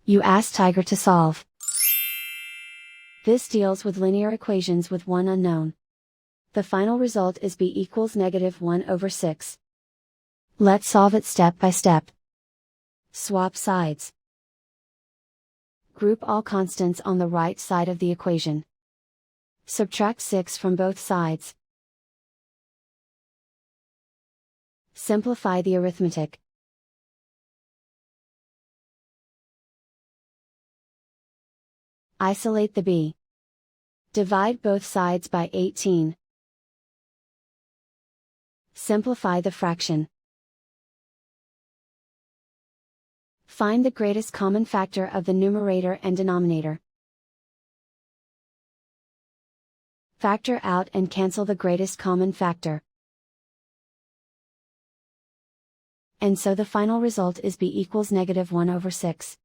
You ask Tiger to solve. This deals with linear equations with one unknown. The final result is b equals -1/6. Let's solve it step by step. Swap sides. Group all constants on the right side of the equation. Subtract 6 from both sides. Simplify the arithmetic. Isolate the b. Divide both sides by 18. Simplify the fraction. Find the greatest common factor of the numerator and denominator. Factor out and cancel the greatest common factor. And so the final result is b equals -1/6.